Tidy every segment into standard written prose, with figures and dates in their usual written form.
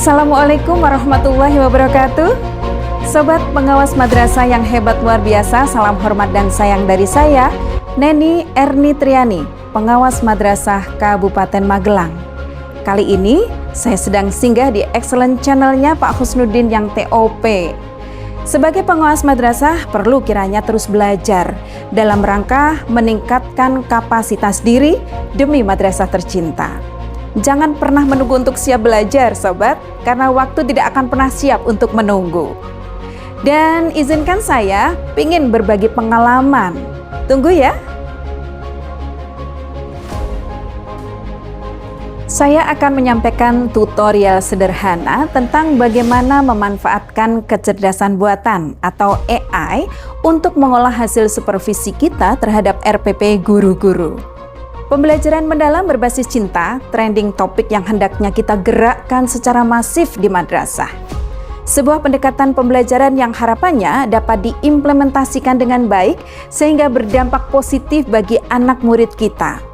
Assalamualaikum warahmatullahi wabarakatuh. Sobat pengawas madrasah yang hebat luar biasa, salam hormat dan sayang dari saya, Neni Erni Triani, pengawas madrasah Kabupaten Magelang. Kali ini saya sedang singgah di excellent channelnya Pak Husnuddin yang TOP. Sebagai pengawas madrasah perlu kiranya terus belajar dalam rangka meningkatkan kapasitas diri demi madrasah tercinta. Jangan pernah menunggu untuk siap belajar, sobat, karena waktu tidak akan pernah siap untuk menunggu. Dan izinkan saya ingin berbagi pengalaman. Tunggu ya. Saya akan menyampaikan tutorial sederhana tentang bagaimana memanfaatkan kecerdasan buatan atau AI untuk mengolah hasil supervisi kita terhadap RPP guru-guru. Pembelajaran mendalam berbasis cinta, trending topik yang hendaknya kita gerakkan secara masif di madrasah. Sebuah pendekatan pembelajaran yang harapannya dapat diimplementasikan dengan baik sehingga berdampak positif bagi anak murid kita.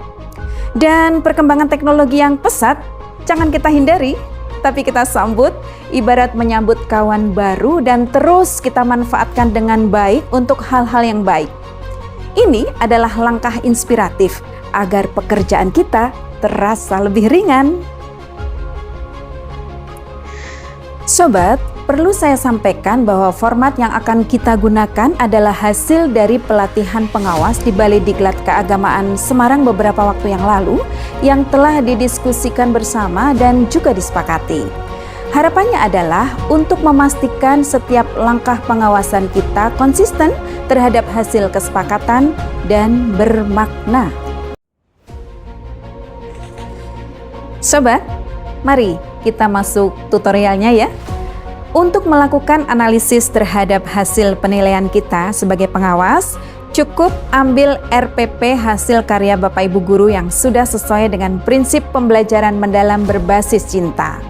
Dan perkembangan teknologi yang pesat, jangan kita hindari, tapi kita sambut, ibarat menyambut kawan baru dan terus kita manfaatkan dengan baik untuk hal-hal yang baik. Ini adalah langkah inspiratif agar pekerjaan kita terasa lebih ringan. Sobat, perlu saya sampaikan bahwa format yang akan kita gunakan adalah hasil dari pelatihan pengawas di Balai Diklat Keagamaan Semarang beberapa waktu yang lalu yang telah didiskusikan bersama dan juga disepakati. Harapannya adalah untuk memastikan setiap langkah pengawasan kita konsisten terhadap hasil kesepakatan dan bermakna. Sobat, mari kita masuk tutorialnya ya. Untuk melakukan analisis terhadap hasil penilaian kita sebagai pengawas, cukup ambil RPP hasil karya Bapak Ibu Guru yang sudah sesuai dengan prinsip pembelajaran mendalam berbasis cinta.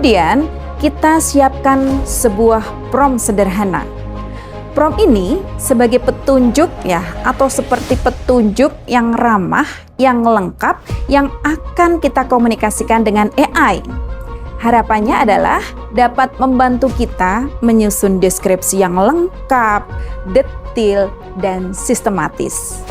Kemudian kita siapkan sebuah prompt sederhana. Prompt ini sebagai petunjuk ya, atau seperti petunjuk yang ramah, yang lengkap, yang akan kita komunikasikan dengan AI. Harapannya adalah dapat membantu kita menyusun deskripsi yang lengkap, detail, dan sistematis.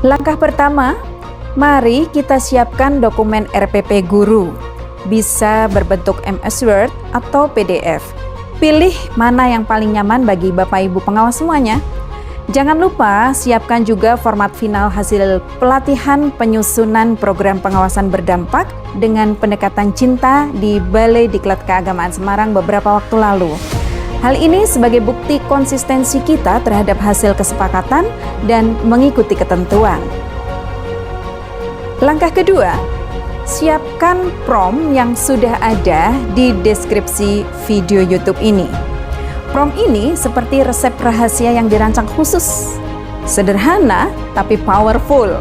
Langkah pertama, mari kita siapkan dokumen RPP guru. Bisa berbentuk MS Word atau PDF. Pilih mana yang paling nyaman bagi Bapak Ibu pengawas semuanya. Jangan lupa siapkan juga format final hasil pelatihan penyusunan program pengawasan berdampak dengan pendekatan cinta di Balai Diklat Keagamaan Semarang beberapa waktu lalu. Hal ini sebagai bukti konsistensi kita terhadap hasil kesepakatan dan mengikuti ketentuan. Langkah kedua, siapkan prompt yang sudah ada di deskripsi video YouTube ini. Prompt ini seperti resep rahasia yang dirancang khusus. Sederhana tapi powerful.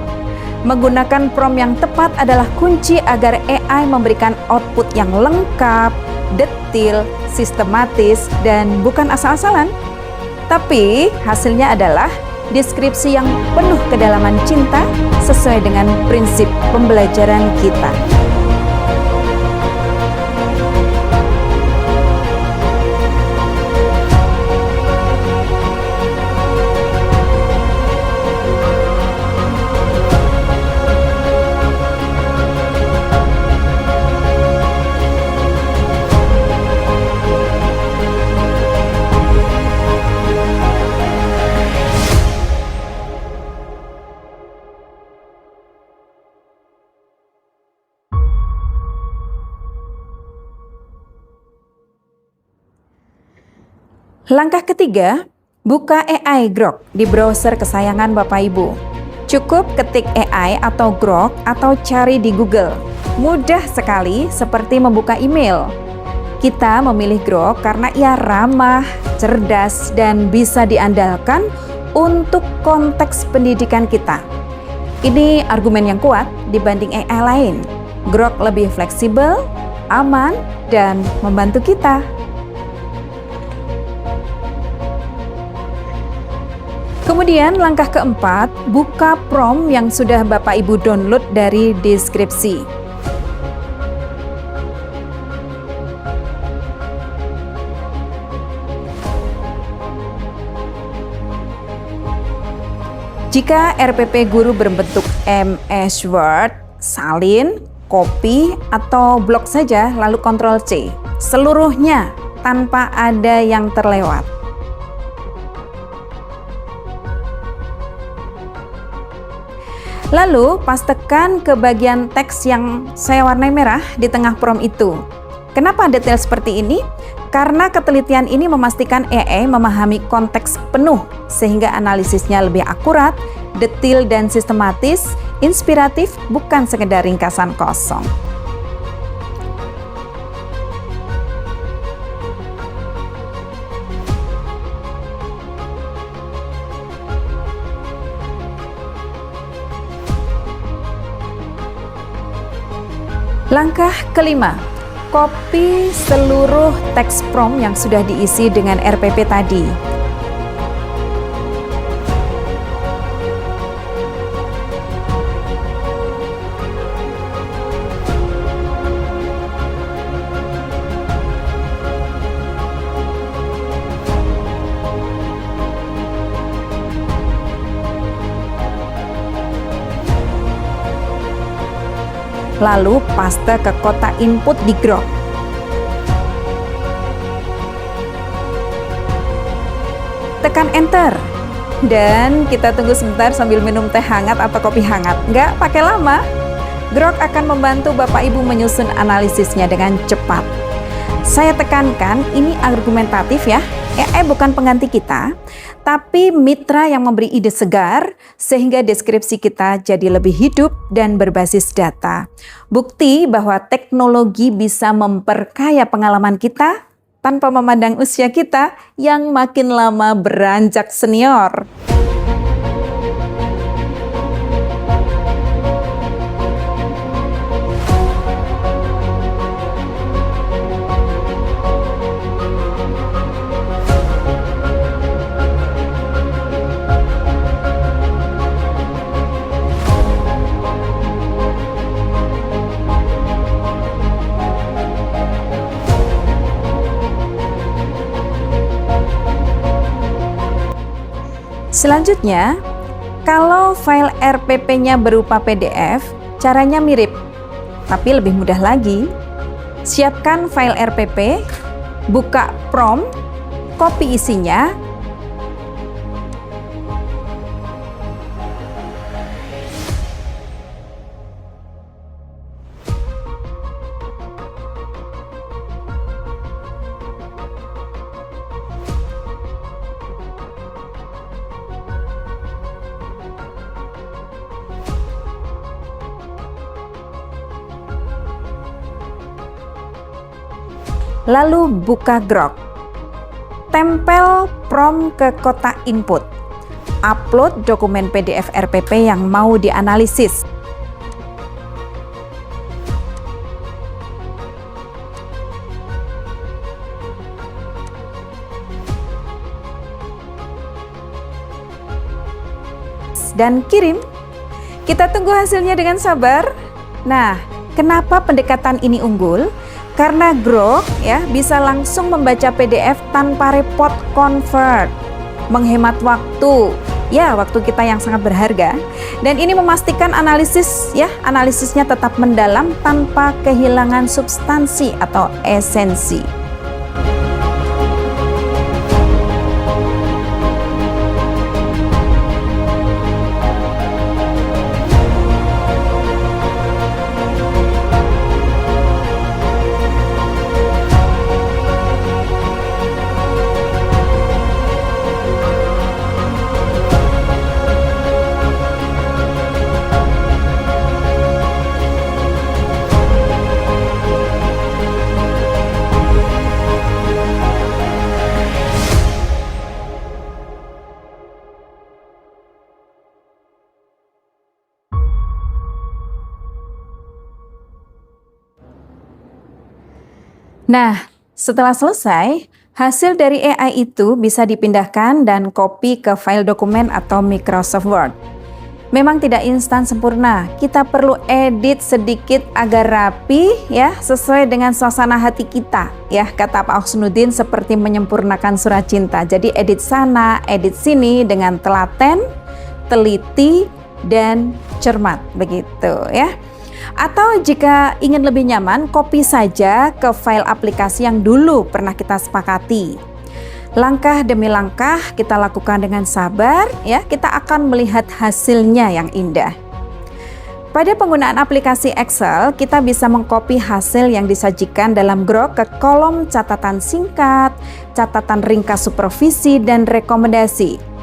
Menggunakan prompt yang tepat adalah kunci agar AI memberikan output yang lengkap, detail, sistematis, dan bukan asal-asalan. Tapi hasilnya adalah deskripsi yang penuh kedalaman cinta sesuai dengan prinsip pembelajaran kita. Langkah ketiga, buka AI Grok di browser kesayangan Bapak Ibu. Cukup ketik AI atau Grok atau cari di Google. Mudah sekali seperti membuka email. Kita memilih Grok karena ia ramah, cerdas, dan bisa diandalkan untuk konteks pendidikan kita. Ini argumen yang kuat dibanding AI lain. Grok lebih fleksibel, aman, dan membantu kita. Kemudian langkah keempat, buka prompt yang sudah Bapak Ibu download dari deskripsi. Jika RPP guru berbentuk MS Word, salin, copy, atau blok saja lalu Ctrl C. Seluruhnya tanpa ada yang terlewat. Lalu pastekan ke bagian teks yang saya warnai merah di tengah prompt itu. Kenapa detail seperti ini? Karena ketelitian ini memastikan AI memahami konteks penuh sehingga analisisnya lebih akurat, detail dan sistematis, inspiratif, bukan sekedar ringkasan kosong. Langkah kelima, copy seluruh teks prompt yang sudah diisi dengan RPP tadi. Lalu paste ke kotak input di Grok. Tekan enter. Dan kita tunggu sebentar sambil minum teh hangat atau kopi hangat. Nggak pakai lama. Grok akan membantu Bapak Ibu menyusun analisisnya dengan cepat. Saya tekankan ini argumentatif ya. AI bukan pengganti kita, tapi mitra yang memberi ide segar sehingga deskripsi kita jadi lebih hidup dan berbasis data. Bukti bahwa teknologi bisa memperkaya pengalaman kita tanpa memandang usia kita yang makin lama beranjak senior. Selanjutnya, kalau file RPP-nya berupa PDF, caranya mirip, tapi lebih mudah lagi. Siapkan file RPP, buka prompt, copy isinya, lalu buka Grok. Tempel prompt ke kotak input. Upload dokumen PDF RPP yang mau dianalisis. Dan kirim. Kita tunggu hasilnya dengan sabar. Nah, kenapa pendekatan ini unggul? Karena Grok ya bisa langsung membaca PDF tanpa repot convert, menghemat waktu, ya waktu kita yang sangat berharga. Dan ini memastikan analisisnya tetap mendalam tanpa kehilangan substansi atau esensi. Nah, setelah selesai, hasil dari AI itu bisa dipindahkan dan copy ke file dokumen atau Microsoft Word. Memang tidak instan sempurna, kita perlu edit sedikit agar rapi ya, sesuai dengan suasana hati kita ya, kata Pak Husnuddin, seperti menyempurnakan surat cinta. Jadi edit sana, edit sini dengan telaten, teliti, dan cermat begitu ya. Atau jika ingin lebih nyaman, copy saja ke file aplikasi yang dulu pernah kita sepakati. Langkah demi langkah kita lakukan dengan sabar ya, kita akan melihat hasilnya yang indah. Pada penggunaan aplikasi Excel, kita bisa mengcopy hasil yang disajikan dalam Grok ke kolom catatan singkat, catatan ringkas supervisi, dan rekomendasi.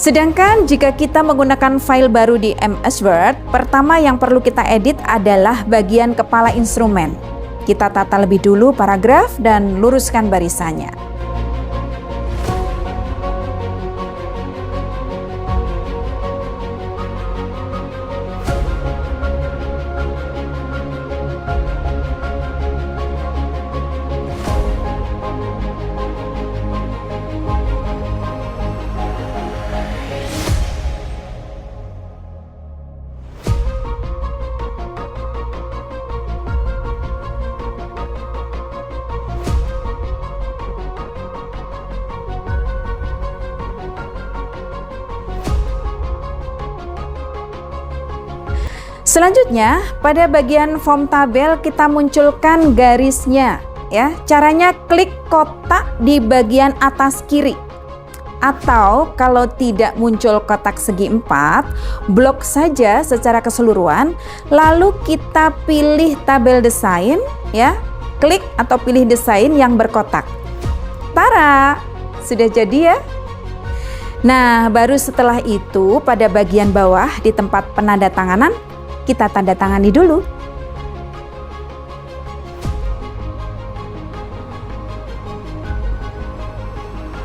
Sedangkan jika kita menggunakan file baru di MS Word, pertama yang perlu kita edit adalah bagian kepala instrumen. Kita tata lebih dulu paragraf dan luruskan barisannya. Selanjutnya, pada bagian form tabel kita munculkan garisnya ya. Caranya klik kotak di bagian atas kiri. Atau kalau tidak muncul kotak segi 4, blok saja secara keseluruhan, lalu kita pilih tabel desain ya. Klik atau pilih desain yang berkotak. Tara, sudah jadi ya. Nah, baru setelah itu pada bagian bawah di tempat penandatanganan kita tanda tangani dulu.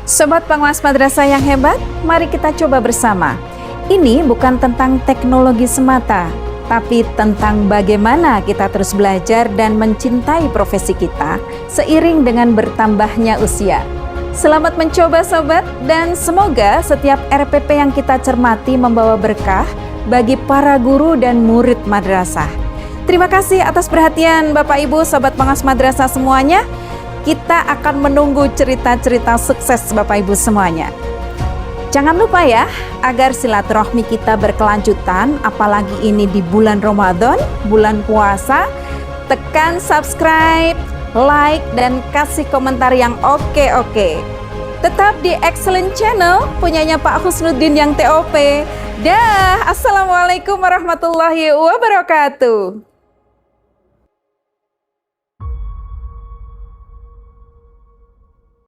Sobat penguas madrasah yang hebat, mari kita coba bersama. Ini bukan tentang teknologi semata, tapi tentang bagaimana kita terus belajar dan mencintai profesi kita seiring dengan bertambahnya usia. Selamat mencoba sobat, dan semoga setiap RPP yang kita cermati membawa berkah bagi para guru dan murid madrasah. Terima kasih atas perhatian Bapak Ibu, Sobat Pengas Madrasah semuanya. Kita akan menunggu cerita-cerita sukses Bapak Ibu semuanya. Jangan lupa ya, agar silaturahmi kita berkelanjutan, apalagi ini di bulan Ramadan, bulan puasa, tekan subscribe, like, dan kasih komentar yang oke-oke. Tetap di Excellent Channel, punyanya Pak Husnuddin yang TOP. Dah, Assalamualaikum warahmatullahi wabarakatuh.